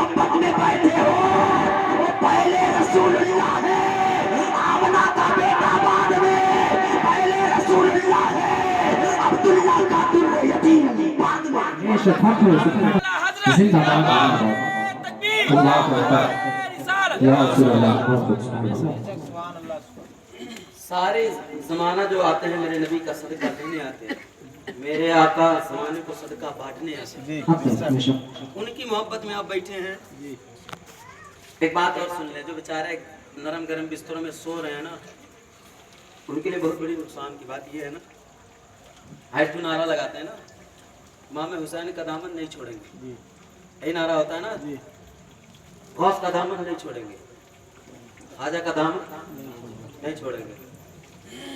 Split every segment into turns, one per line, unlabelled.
मोहब्बत में बैठे हो वो पहले रसूलुल्लाह है, आमना का बेटा बाद में, पहले रसूलुल्लाह है, अब्दुल्लाह का दुर्र यतीम बाद में।
ये शफात है जिंदाबाद अल्लाह अकबर या रसूल अल्लाह।
सारे जमाना जो आते हैं मेरे नबी का सदका लेने आते हैं, मेरे आका जमाने को सदका बांटने आते हैं। उनकी मोहब्बत में आप बैठे हैं। एक बात और सुन ले, जो बेचारे नरम गरम बिस्तरों में सो रहे हैं ना, उनके लिए बहुत बड़ी नुकसान की बात यह है ना, हाइट जो नारा लगाते हैं ना, इमाम हुसैन का दामन नहीं छोड़ेंगे, यही नारा होता है ना, गौस का दामन नहीं छोड़ेंगे, खाजा का दामन नहीं छोड़ेंगे,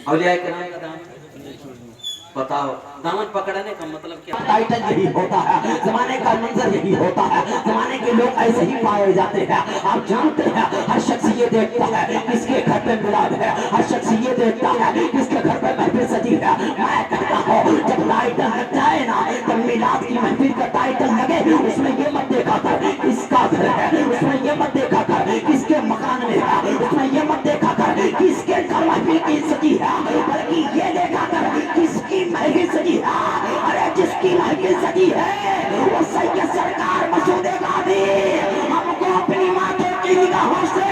औलिया किराम का दामन नहीं छोड़ेंगे। बताओ दामन पकड़ने का मतलब क्या?
टाइटल यही होता है, जमाने का मंजर यही होता है, जमाने के लोग ऐसे ही पाए जाते हैं। आप जानते हैं हर शख्स ये देखता है किसके घर पे मिलाद है, हर शख्स ये देखता है किसके घर पे महफिल सजी है। मैं कहता हूँ जब टाइटल लग जाए ना, तब मिलाद की महफिल का टाइटल लगे, उसमें ये मत देखा कर किसका घर है, उसमें ये मत देखा कर किसके मकान में है, उसमें ये मत देखा कर किसके घर महफिल की सजी है, बल्कि ये देखा कर किसकी महफिल सजी है। अरे जिसकी महफिल सजी है वो सैयद सरकार मसूद गाजी हमको अपनी माथे की निगाहों से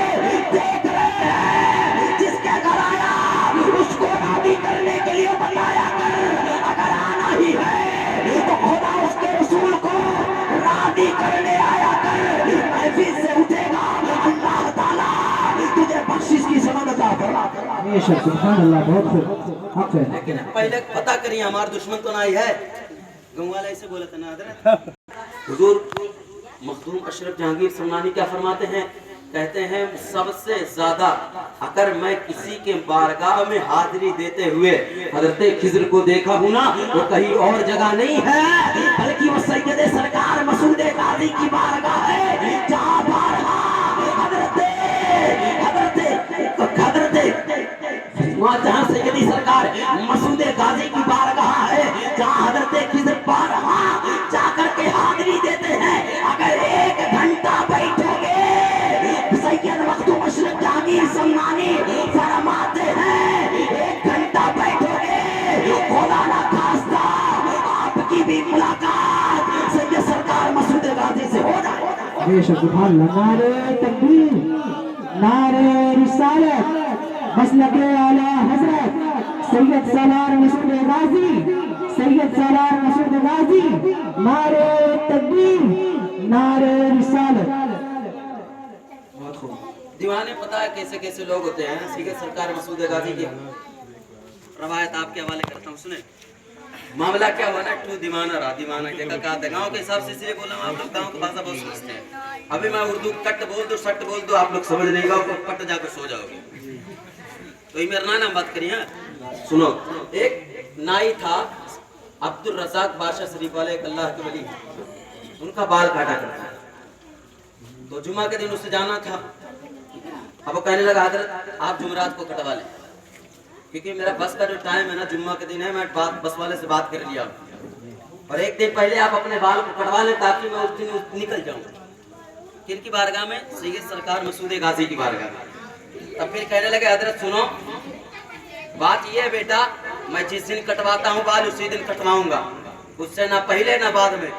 देख रहे हैं। जिसके घर आया उसको राजी करने के लिए बताया कर, अगर आना ही है तो खुदा उसके रसूल को राजी करने आया कर, महफिल से उठेगा अल्लाह ताला तुझे बख्शिश की समझ अता फरमाएगा।
बेशक सुभान अल्लाह, बहुत खूब हक है।
लेकिन पहले पता करिए हमारा दुश्मन तो नहीं है। गाँव वाले ऐसे बोले थे ना हुजूर मखदूम अशरफ जहांगीर समनानी क्या फरमाते हैं, कहते हैं सबसे ज्यादा अगर मैं किसी के बारगाह में हाजिरी देते हुए हजरत खिज़र को देखा हूं ना, वो कहीं और जगह नहीं है, बल्कि वो सैयद सरकार मसूद गाजी की बारगाह है, जहां बारगाह जहाँ सैयदी सरकार मसूद गाजी की बारगाह है, जहाँ हजरत खिज़र बारगाह जाकर के हाजिरी देते हैं। अगर एक घंटा बैठोगे, सैयद मखदूम अशरफ जहांगीर समनानी फरमाते हैं एक घंटा बैठोगे, खुदा ना खास्ता आपकी भी मुलाकात सैयद सरकार मसूद गाजी से हो जाए।
बेशक सुभान अल्लाह। नारे तकबीर, नारे रिसालत, मसलके आला हजरत सैयद सालार मसूद गाजी, सैयद सालार मसूद गाजी, नारे तकबीर, नारे रिसालत।
बहुत खूब। दीवाने पता है कैसे कैसे लोग होते हैं। सैयद सरकार मसूद गाजी की रवायत आपके हवाले करता हूँ, सुने। मामला क्या हुआ ना, टू दीवाना रहा, दीवाना जगह कहा था गाँव के हिसाब से, इसलिए बोला आप लोग गाँव की भाषा बहुत समझते हैं। अभी मैं उर्दू कट बोल दो सट बोल दो, आप लोग समझ नहीं गाँव को पट जाकर सो जाओगे। तो ये मेरा नाम बात करिए। सुनो, एक नाई था अब्दुल रज़ाक बादशाह शरीफ वाले, एक अल्लाह के वली, उनका बाल काटा करता, तो जुमा के दिन उससे जाना था। अब वो कहने लगा हजरत आप जुमरात को कटवा लें, क्योंकि मेरा बस का जो टाइम है ना जुम्मा के दिन है, मैं बस वाले से बात कर लिया, और एक दिन पहले आप अपने बाल को कटवा लें ताकि मैं उस दिन निकल जाऊं। किनकी बारगाह में? सैयद सरकार मसूद गाजी की बारगाह में। तब फिर कहने लगे हजरत सुनो, बात ये है बेटा, मैं जिस दिन कटवाता हूँ बाल उसी दिन कटवाऊंगा, उससे ना पहले ना बाद में।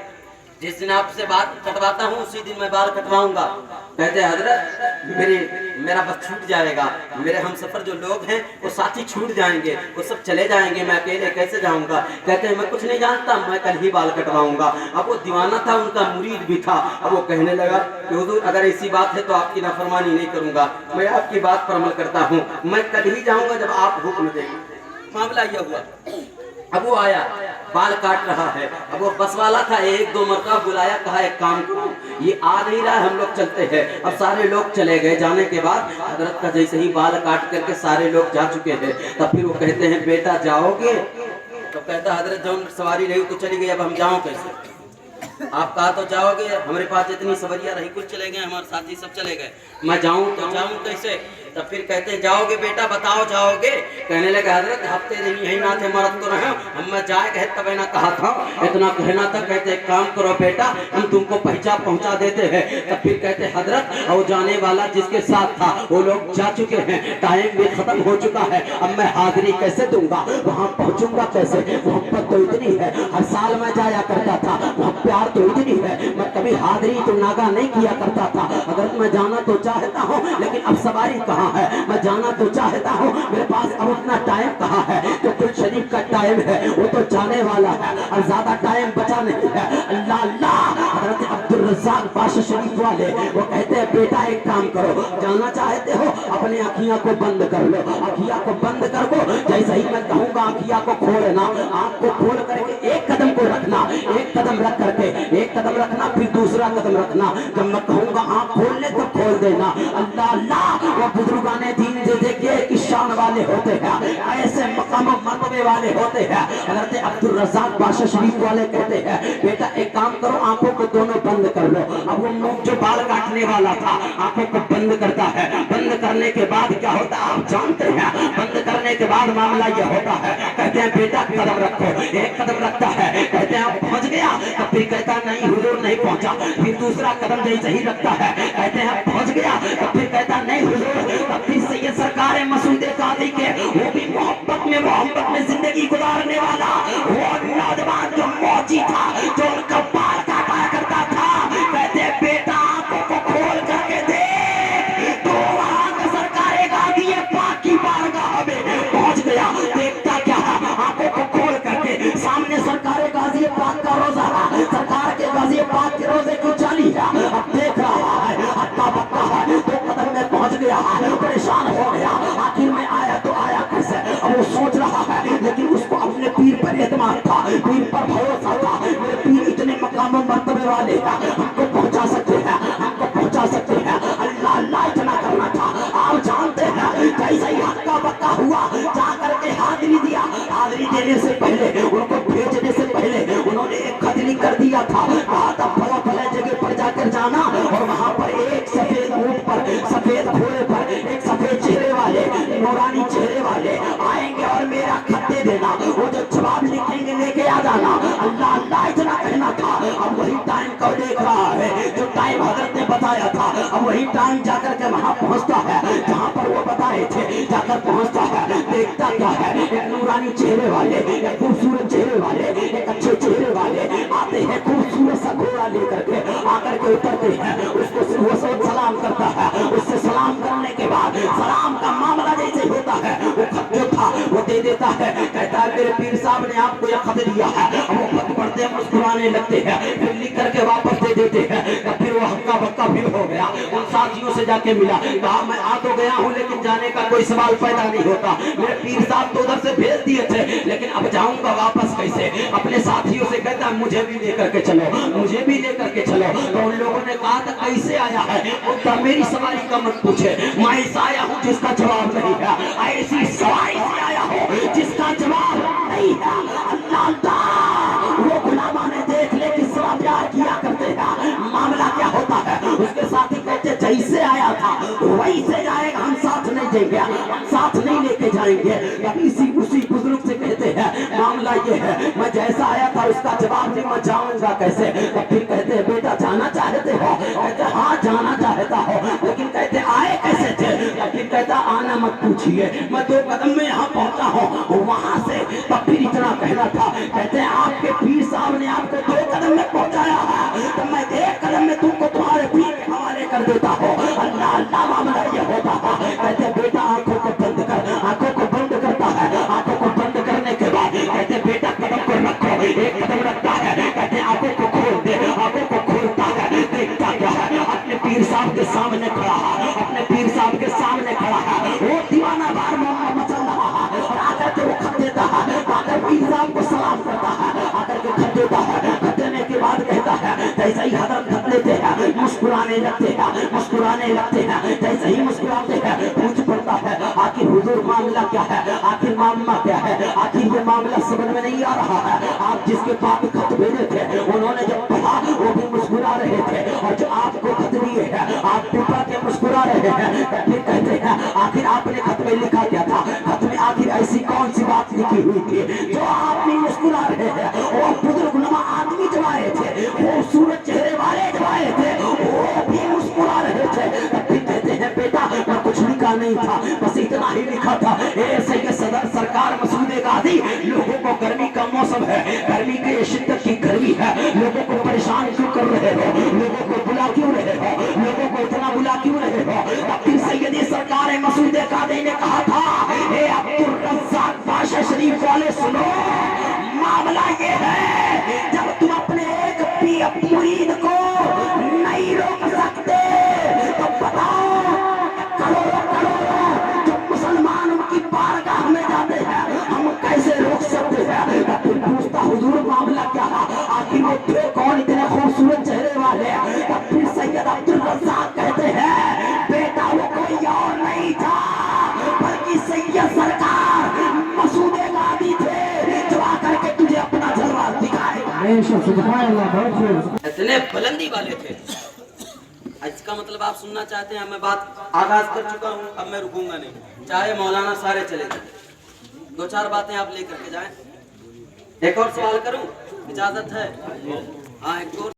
जिस दिन आपसे बाल कटवाता हूँ उसी दिन मैं बाल कटवाऊंगा। कहते हजरत मेरा बस छूट जाएगा, मेरे हम सफर जो लोग हैं वो साथी छूट जाएंगे, वो सब चले जाएंगे, मैं अकेले कैसे जाऊंगा। कहते हैं मैं कुछ नहीं जानता, मैं कल ही बाल कटवाऊंगा। अब वो दीवाना था, उनका मुरीद भी था। अब वो कहने लगा कि हुजूर अगर ऐसी बात है तो आपकी नाफरमानी नहीं करूंगा, मैं आपकी बात पर अमल करता हूँ, मैं कल ही जाऊंगा जब आप हुक्म देंगे। मामला यह हुआ, अब वो आया, बाल काट रहा है। अब वो बस वाला था, एक दो मरतबा बुलाया, कहा एक काम करो, ये आ नहीं रहा, हम लोग चलते हैं। अब सारे लोग चले गए। जाने के बाद हजरत का जैसे ही बाल काट करके सारे लोग जा चुके हैं, तब फिर वो कहते हैं बेटा जाओगे? तो कहता हजरत जब सवारी रही तो चली गई, अब हम जाओ कैसे? आप कहा तो जाओगे, हमारे पास इतनी सवारियां रही, कुछ चले गए, हमारे साथी सब चले गए, मैं जाऊं तो जाऊं कैसे? तब फिर कहते हैं जाओगे बेटा, बताओ जाओगे? कहने लगे हजरत हफ्ते दिन यही ना थे, मरद तो रहे हम, मैं जाए गए तब ना कहा था, इतना कहना था। कहते एक काम करो बेटा, हम तुमको पहुंचा देते हैं। तब फिर कहते हजरत और जाने वाला जिसके साथ था वो लोग जा चुके हैं, टाइम भी खत्म हो चुका है, अब मैं हाजिरी कैसे दूंगा, वहां पहुंचूंगा कैसे? मोहब्बत तो इतनी है, हर साल मैं जाया करता था, वहाँ प्यार तो इतनी है, मैं कभी हाजिरी तो नागा नहीं किया करता था। अगर मैं जाना तो चाहता हूँ, लेकिन अब सवारी कहाँ है? मैं जाना तो चाहता हूँ, मेरे पास अब उतना टाइम कहाँ है? तो कुल शरीफ का टाइम है वो तो जाने वाला है और ज्यादा टाइम बचा नहीं है। अल्लाह अल्लाह। हजरत अब्दुल रज़्ज़ाक़ बादशाह शरीफ वाले वो कहते हैं बेटा एक काम करो, जाना चाहते हो अपनी अखियां को बंद कर लो, अखियां को बंद कर दो, जैसे ही मैं कहूंगा अखियां को खोलना, आंख को खोल करके एक कदम को रखना, एक कदम रख करके एक कदम रखना, फिर दूसरा कदम रखना, जब मैं कहूंगा आंख खोलने तो खोल देना। अल्लाह अल्लाह। वो बुजुर्गाने दीन जो देखिए किस शान वाले होते हैं, ऐसे मकाम मर्तबे वाले होते हैं। हज़रत अब्दुल रज़्ज़ाक़ बादशाह शरीफ वाले कहते हैं बेटा एक काम करो, आंखों को दोनों बंद कर लो। अब वो मुंह जो बाल काटने वाला था आंखों को बंद करता है, बंद करने के बाद क्या होता है आप जानते हैं? बंद करने के बाद मामला यह होता है, कहते हैं बेटा कदम रखो, एक कदम रखता है, कहते हैं पहुंच गया, तब फिर कहता नहीं हुजूर नहीं पहुंचा, फिर दूसरा कदम जैसे ही रखता है, कहते हैं पहुंच गया, तब फिर कहता नहीं हुजूर, तब फिर से ये सरकार मसूद कादी के वो भी मोहब्बत में जिंदगी गुजारने वाला वो नौजवान जो मौजी था, जो उनका बाल काटा करता था, कहते हैं बेटा आंखों को खोल करके देख, तो वहां का सरकार गादी पाक की बारगाह में पहुंच गया। देखता क्या है, आंखों को खोल करके सामने सरकार गाजी पाक का रोजा, सरकार के गाजी पाक के रोजे की जाली है, अब देख रहा है, हक्का बक्का है, तो कदम में पहुंच गया है, परेशान हो गया, आखिर में आया तो आया कैसे? अब वो सोच रहा है, लेकिन उसको अपने पीर पर एतमाद था, पीर पर भरोसा था, मेरे पीर इतने मकाम मर्तबे वाले हैं, हमको पहुंचा सकते हैं, हमको पहुंचा सकते हैं। अल्लाह अल्लाह इतना करना था। आप जानते हैं कैसे ही हक्का बक्का हुआ, जा करके हाजिरी दिया, हाजिरी देने से पहले उनको भेजने से पहले उन्होंने एक खत लिख कर दिया था, कहा था फला फला जगह पर जाकर जाना और वहां पर एक सफेद ऊंट पर, सफेद घोड़े पर एक सफेद चेहरे वाले, नूरानी चेहरे वाले आएंगे और मेरा खत दे देना, वो जो जवाब लिखेंगे लेके आ जाना। अल्लाह अल्लाह इतना कहना था। अब वही टाइम कब देख रहा है जो टाइम हजरत ने बताया था, अब वही टाइम जाकर के वहां पहुंचता है जहां पर वो बताए थे, जाकर पहुंचता है, देखता क्या है, एक नूरानी चेहरे वाले, एक खूबसूरत चेहरे वाले, एक अच्छे चेहरे वाले आते हैं, खूबसूरत सा घोड़ा लेकर के आकर के उतरते हैं, उसको सलाम करता है, उससे सलाम करने के बाद सलाम का मामला जैसे होता है वो खत जो था वो दे देता है, कहता है मेरे पीर साहब ने आपको यह खत दिया है। अब वो खत पढ़ते हैं, मुस्कुराने लगते हैं, फिर लिख करके वापस दे देते हैं। फिर वो हक्का बक्का फिर हो गया, उन साथियों से जाके मिला, कहा मैं आ तो गया हूँ लेकिन जाने का कोई सवाल पैदा नहीं होता, मेरे पीर साहब तो उधर से भेज दिए थे, लेकिन अब जाऊंगा वापस कैसे? अपने साथियों से कहता है मुझे भी लेकर के चलो, मुझे भी लेकर के चलो। तो उन लोगों ने कहा था कैसे आया है? तो मेरी सवारी का मत पूछे, मैं ऐसा आया हूँ जिसका जवाब नहीं है, ऐसी सवारी से आया हूँ जिसका जवाब नहीं है। अल्लाह अल्लाह। वो गुलामा ने देख ले किस तरह प्यार किया करते हैं, मामला क्या होता है, उसके साथी कहते जैसे आया था वैसे जाएगा, हम साथ नहीं देंगे, हम साथ नहीं लेके जाएंगे। अभी उसी बुजुर्ग से कहते हैं मामला ये है, मैं जैसा आया था उसका जवाब नहीं, मैं जाऊंगा कैसे? तब फिर कहते हैं बेटा जाना चाहते हो? कहते हाँ जाना चाहता हो, लेकिन कहते आए कैसे थे? तब फिर कहता आना मत पूछिए, मैं 2 कदम में यहाँ पहुंचा हूँ वहां से। तब फिर इतना कहना था, कहते हैं आपके पीर साहब ने आपको 2 कदम में पहुंचाया है, तो मैं 1 कदम में तुमको तुम्हारे पीर के हवाले कर देता हूँ। अल्लाह अल्लाह मामला ये होता है। कहते बेटा आंखों को बंद कर, आंखों को बंद करता है, आंखों को बंद करने के बाद कहते बेटा कदम को रखो, 1 कदम रखता है, कहते आंखों को खोल दे, आंखों को खोलता है, देखता क्या है, अपने पीर साहब के सामने खड़ा है, अपने पीर साहब के सामने खड़ा है, वो दीवाना बार मचल रहा है, और आकर के वो खत देता है, आकर पीर साहब को सलाम करता है, आकर के खत देता है, खत देने के बाद कहता है जैसे ही हजरत खत लेते हैं मुस्कुराने लगते हैं, मुस्कुराने लगते हैं, जैसे ही मुस्कुराते हैं पूछ पड़ता है आखिर हुजूर मामला क्या है, आखिर मामला क्या है, आखिर ये मामला समझ में नहीं आ रहा है। आप जिसके पास खत भेजे थे उन्होंने जब पढ़ा वो भी मुस्कुरा रहे थे, और जो आपको खत दिए हैं आप पिपा के मुस्कुरा रहे
रहे हैं। फिर कहते हैं आखिर आपने खत में लिखा क्या था, खत में आखिर ऐसी कौन सी बात लिखी हुई थी जो आप नहीं मुस्कुरा रहे हैं। वो बुजुर्ग नुमा आदमी जो आए थे, वो सूरज चेहरे वाले जो आए थे, वो भी मुस्कुरा रहे थे। फिर कहते हैं बेटा मैं कुछ लिखा नहीं था, बस इतना ही लिखा था, ऐसे ये सदर सरकार मसूद गाजी, लोगों को गर्मी का मौसम है, गर्मी की शिद्दत की गर्मी है, लोगों को परेशान क्यों कर रहे हो, लोगों को बुला क्यों रहे हो, लोगों को इतना बुला क्यों रहे हो। तब फिर सैयदी सरकार मसूद गाजी ने कहा था, ए अब्दुल रज़्ज़ाक बादशाह शरीफ वाले सुनो, मामला ये है जब तुम अपने एक मुरीद को नहीं रोक सकते तो बताओ करोड़ों जो मुसलमान उनकी बारगाह में जाते हैं हम कैसे रोक सकते हैं। तब फिर पूछता हुजूर मामला क्या था, आखिर वो थे कौन इतने खूबसूरत चेहरे वाले। तब फिर सैयद अब्दुल रज़्ज़ाक कहते हैं बेटा वो कोई और नहीं था बल्कि सैयद सरकार मसूद गाजी थे जो आकर के तुझे अपना जलवा दिखाए।
सुभान अल्लाह, बहुत खूब।
इतने बुलंदी वाले थे। इसका मतलब आप सुनना चाहते हैं, मैं बात आगाज कर चुका हूँ, अब मैं रुकूंगा नहीं, चाहे मौलाना सारे चले जाए। दो चार बातें आप लेकर के जाएं। एक और सवाल करूं, इजाजत है? हाँ, एक और